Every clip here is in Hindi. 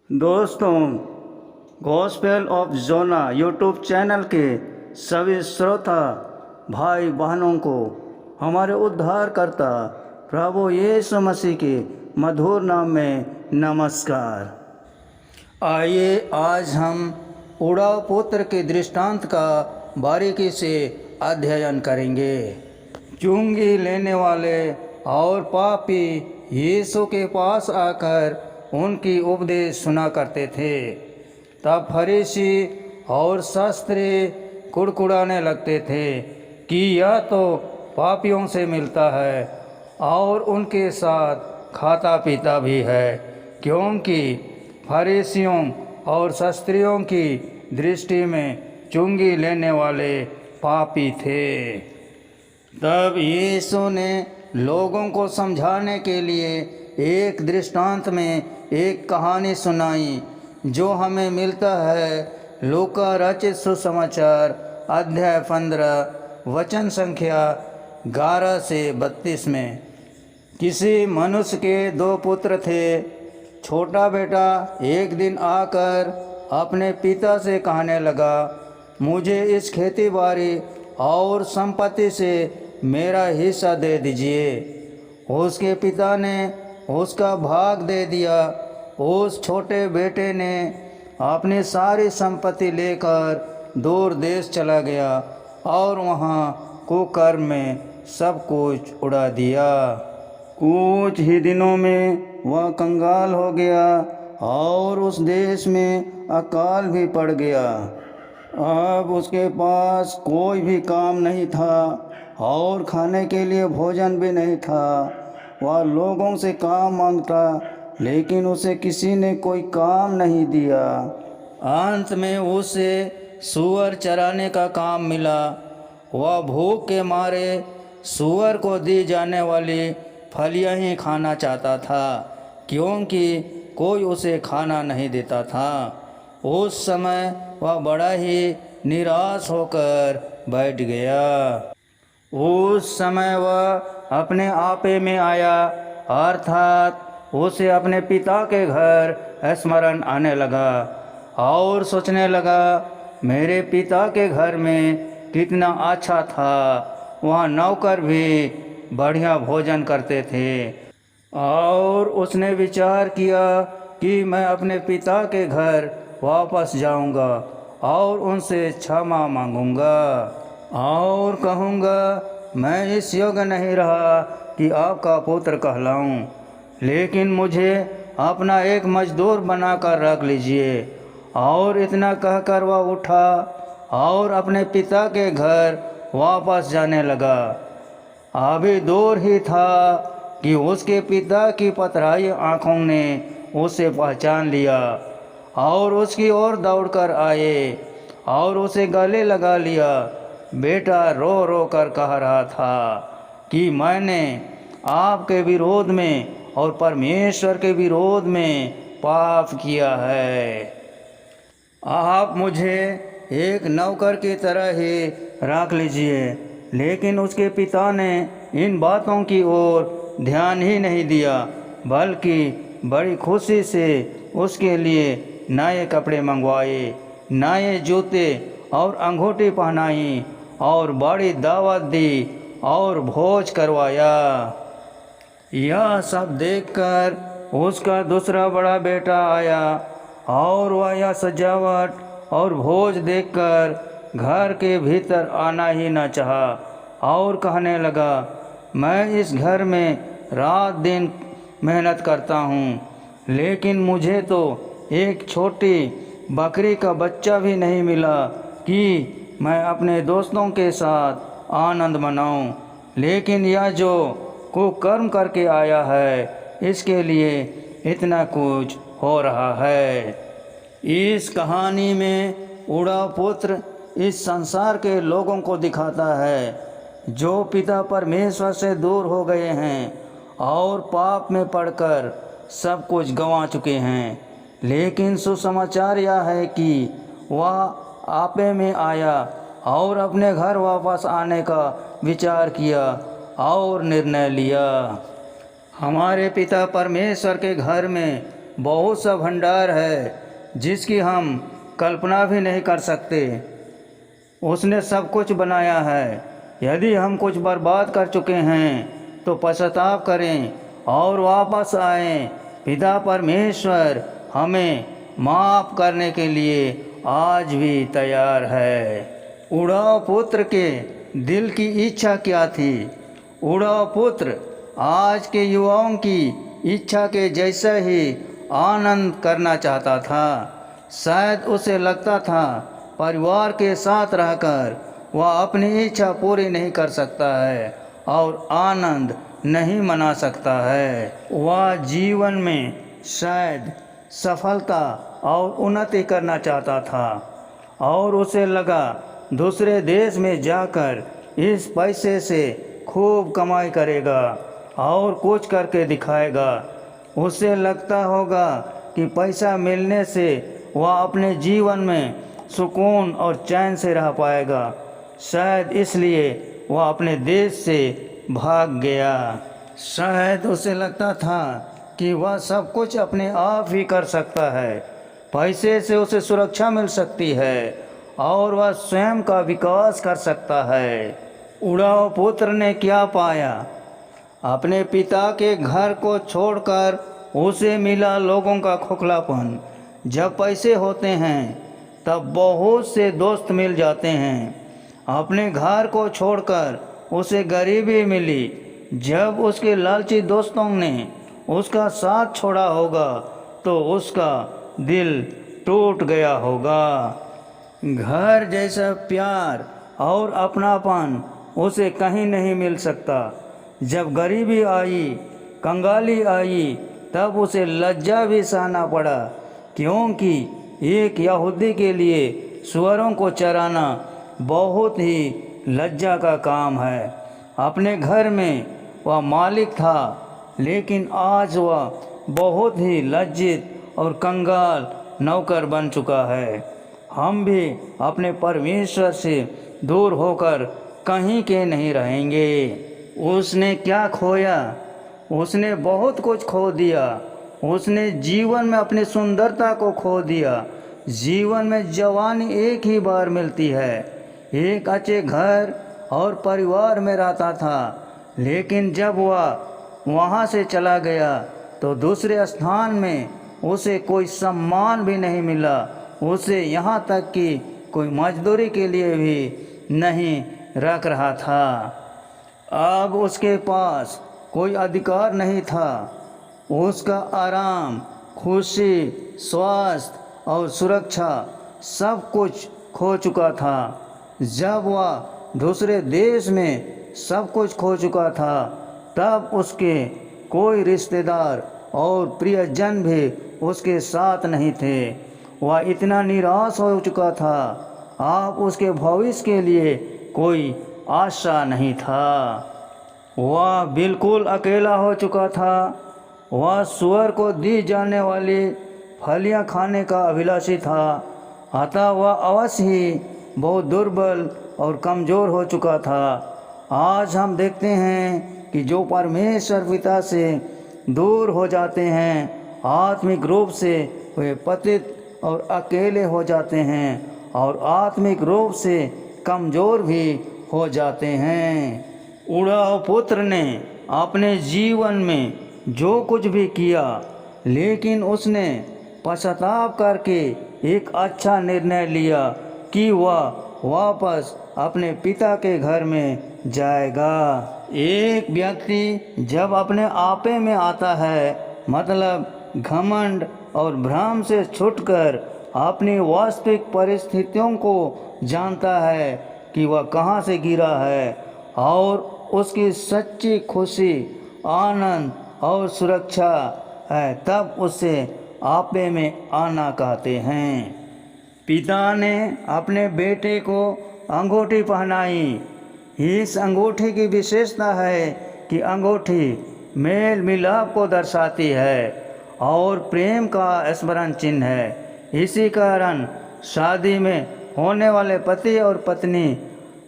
दोस्तों, gospel of Jonah YouTube channel के सभी श्रोता भाई बहनों को हमारे उद्धारकर्ता प्रभु यीशु मसीह के मधुर नाम में नमस्कार। आइए आज हम उड़ाव पुत्र के दृष्टांत का बारीकी से अध्ययन करेंगे। चुंगी लेने वाले और पापी यीशु के पास आकर उनकी उपदेश सुना करते थे। तब फरीसी और शास्त्री कुड़कुड़ाने लगते थे कि यह तो पापियों से मिलता है और उनके साथ खाता पीता भी है, क्योंकि फरीसियों और शास्त्रियों की दृष्टि में चुंगी लेने वाले पापी थे। तब यीशु ने लोगों को समझाने के लिए एक दृष्टांत में एक कहानी सुनाई जो हमें मिलता है लूका रचित सुसमाचार अध्याय 15 वचन संख्या 11 से 32 में। किसी मनुष्य के 2 पुत्र थे। छोटा बेटा एक दिन आकर अपने पिता से कहने लगा, मुझे इस खेती बाड़ी और संपत्ति से मेरा हिस्सा दे दीजिए। उसके पिता ने उसका भाग दे दिया। उस छोटे बेटे ने अपनी सारी संपत्ति लेकर दूर देश चला गया और वहाँ कुकर्म में सब कुछ उड़ा दिया। कुछ ही दिनों में वह कंगाल हो गया और उस देश में अकाल भी पड़ गया। अब उसके पास कोई भी काम नहीं था और खाने के लिए भोजन भी नहीं था। वह लोगों से काम मांगता, लेकिन उसे किसी ने कोई काम नहीं दिया। अंत में उसे सूअर चराने का काम मिला। वह भूख के मारे सूअर को दी जाने वाली फलियां ही खाना चाहता था, क्योंकि कोई उसे खाना नहीं देता था। उस समय वह बड़ा ही निराश होकर बैठ गया। उस समय वह अपने आपे में आया, अर्थात उसे अपने पिता के घर स्मरण आने लगा और सोचने लगा, मेरे पिता के घर में कितना अच्छा था। वहाँ नौकर भी बढ़िया भोजन करते थे। और उसने विचार किया कि मैं अपने पिता के घर वापस जाऊंगा और उनसे क्षमा मांगूंगा और कहूँगा, मैं इस योग्य नहीं रहा कि आपका पुत्र कहलाऊं, लेकिन मुझे अपना एक मजदूर बनाकर रख लीजिए। और इतना कहकर वह उठा और अपने पिता के घर वापस जाने लगा। अभी दूर ही था कि उसके पिता की पथराई आँखों ने उसे पहचान लिया और उसकी ओर दौड़कर आए और उसे गले लगा लिया। बेटा रो रो कर कह रहा था कि मैंने आपके विरोध में और परमेश्वर के विरोध में पाप किया है। आप मुझे एक नौकर की तरह ही रख लीजिए। लेकिन उसके पिता ने इन बातों की ओर ध्यान ही नहीं दिया, बल्कि बड़ी खुशी से उसके लिए नए कपड़े मंगवाए, नए जूते और अंगूठी पहनाई और बड़ी दावत दी और भोज करवाया। यह सब देखकर उसका दूसरा बड़ा बेटा आया और वह यह सजावट और भोज देखकर घर के भीतर आना ही न चाहा और कहने लगा, मैं इस घर में रात दिन मेहनत करता हूँ, लेकिन मुझे तो एक छोटी बकरी का बच्चा भी नहीं मिला कि मैं अपने दोस्तों के साथ आनंद मनाऊं। लेकिन यह जो कुकर्म करके आया है, इसके लिए इतना कुछ हो रहा है। इस कहानी में उड़ा पुत्र इस संसार के लोगों को दिखाता है जो पिता परमेश्वर से दूर हो गए हैं और पाप में पड़कर सब कुछ गंवा चुके हैं। लेकिन सुसमाचार यह है कि वह आपे में आया और अपने घर वापस आने का विचार किया और निर्णय लिया। हमारे पिता परमेश्वर के घर में बहुत सा भंडार है जिसकी हम कल्पना भी नहीं कर सकते। उसने सब कुछ बनाया है। यदि हम कुछ बर्बाद कर चुके हैं तो पश्चाताप करें और वापस आएं। पिता परमेश्वर हमें माफ़ करने के लिए आज भी तैयार है। उड़ाव पुत्र के दिल की इच्छा क्या थी? उड़ाव पुत्र आज के युवाओं की इच्छा के जैसा ही आनंद करना चाहता था। शायद उसे लगता था परिवार के साथ रहकर वह अपनी इच्छा पूरी नहीं कर सकता है और आनंद नहीं मना सकता है। वह जीवन में शायद सफलता और उन्नति करना चाहता था और उसे लगा दूसरे देश में जाकर इस पैसे से खूब कमाई करेगा और कुछ करके दिखाएगा। उसे लगता होगा कि पैसा मिलने से वह अपने जीवन में सुकून और चैन से रह पाएगा। शायद इसलिए वह अपने देश से भाग गया। शायद उसे लगता था कि वह सब कुछ अपने आप ही कर सकता है। पैसे से उसे सुरक्षा मिल सकती है और वह स्वयं का विकास कर सकता है। उड़ाव पुत्र ने क्या पाया? अपने पिता के घर को छोड़कर उसे मिला लोगों का खोखलापन। जब पैसे होते हैं तब बहुत से दोस्त मिल जाते हैं। अपने घर को छोड़कर उसे गरीबी मिली। जब उसके लालची दोस्तों ने उसका साथ छोड़ा होगा तो उसका दिल टूट गया होगा। घर जैसा प्यार और अपनापन उसे कहीं नहीं मिल सकता। जब गरीबी आई, कंगाली आई, तब उसे लज्जा भी सहना पड़ा, क्योंकि एक यहूदी के लिए सूअरों को चराना बहुत ही लज्जा का काम है। अपने घर में वह मालिक था, लेकिन आज वह बहुत ही लज्जित और कंगाल नौकर बन चुका है। हम भी अपने परमेश्वर से दूर होकर कहीं के नहीं रहेंगे। उसने क्या खोया? उसने बहुत कुछ खो दिया। उसने जीवन में अपनी सुंदरता को खो दिया। जीवन में जवानी एक ही बार मिलती है। एक अच्छे घर और परिवार में रहता था, लेकिन जब वह वहाँ से चला गया तो दूसरे स्थान में उसे कोई सम्मान भी नहीं मिला। उसे यहाँ तक कि कोई मजदूरी के लिए भी नहीं रख रहा था। अब उसके पास कोई अधिकार नहीं था। उसका आराम, खुशी, स्वास्थ्य और सुरक्षा सब कुछ खो चुका था। जब वह दूसरे देश में सब कुछ खो चुका था, तब उसके कोई रिश्तेदार और प्रियजन भी उसके साथ नहीं थे। वह इतना निराश हो चुका था। अब उसके भविष्य के लिए कोई आशा नहीं था। वह बिल्कुल अकेला हो चुका था। वह सूअर को दी जाने वाली फलियां खाने का अभिलाषी था, अतः वह अवश्य ही बहुत दुर्बल और कमज़ोर हो चुका था। आज हम देखते हैं कि जो परमेश्वर पिता से दूर हो जाते हैं, आत्मिक रूप से वे पतित और अकेले हो जाते हैं और आत्मिक रूप से कमज़ोर भी हो जाते हैं। उड़ाव पुत्र ने अपने जीवन में जो कुछ भी किया, लेकिन उसने पश्चाताप करके एक अच्छा निर्णय लिया कि वह वापस अपने पिता के घर में जाएगा। एक व्यक्ति जब अपने आपे में आता है, मतलब घमंड और भ्रम से छूटकर अपनी वास्तविक परिस्थितियों को जानता है कि वह कहाँ से गिरा है और उसकी सच्ची खुशी, आनंद और सुरक्षा है, तब उसे आपे में आना कहते हैं। पिता ने अपने बेटे को अंगूठी पहनाई। इस अंगूठी की विशेषता है कि अंगूठी मेल मिलाप को दर्शाती है और प्रेम का स्मरण चिन्ह है। इसी कारण शादी में होने वाले पति और पत्नी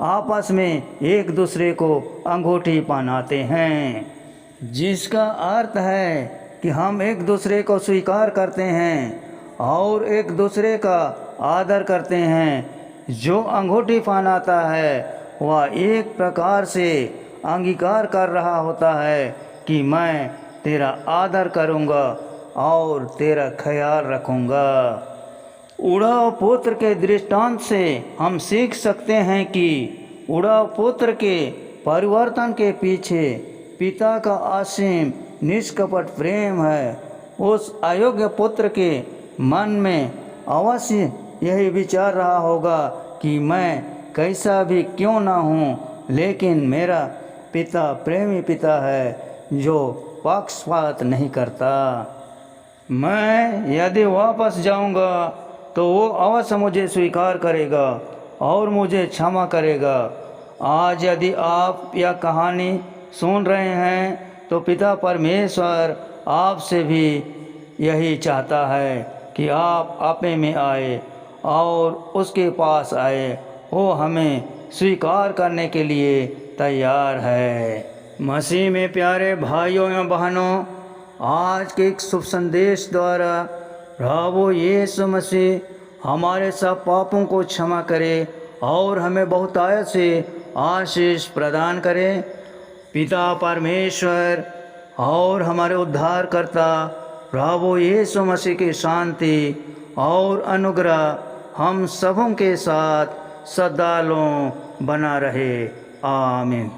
आपस में एक दूसरे को अंगूठी पहनाते हैं, जिसका अर्थ है कि हम एक दूसरे को स्वीकार करते हैं और एक दूसरे का आदर करते हैं। जो अंगूठी पहनाता है वह एक प्रकार से अंगीकार कर रहा होता है कि मैं तेरा आदर करूँगा और तेरा ख्याल रखूँगा। उड़ाव पुत्र के दृष्टांत से हम सीख सकते हैं कि उड़ाव पुत्र के परिवर्तन के पीछे पिता का असीम निष्कपट प्रेम है। उस अयोग्य पुत्र के मन में अवश्य यही विचार रहा होगा कि मैं कैसा भी क्यों ना हूँ, लेकिन मेरा पिता प्रेमी पिता है जो पक्षपात नहीं करता। मैं यदि वापस जाऊंगा तो वो अवश्य मुझे स्वीकार करेगा और मुझे क्षमा करेगा। आज यदि आप यह कहानी सुन रहे हैं तो पिता परमेश्वर आपसे भी यही चाहता है कि आप आपे में आए और उसके पास आए। वो हमें स्वीकार करने के लिए तैयार है। मसीह में प्यारे भाइयों एवं बहनों, आज के एक शुभ संदेश द्वारा प्रभु यीशु मसीह हमारे सब पापों को क्षमा करे और हमें बहुतायत से आशीष प्रदान करे। पिता परमेश्वर और हमारे उद्धारकर्ता प्रभु यीशु मसीह की शांति और अनुग्रह हम सबों के साथ सदा बना रहे। आमीन।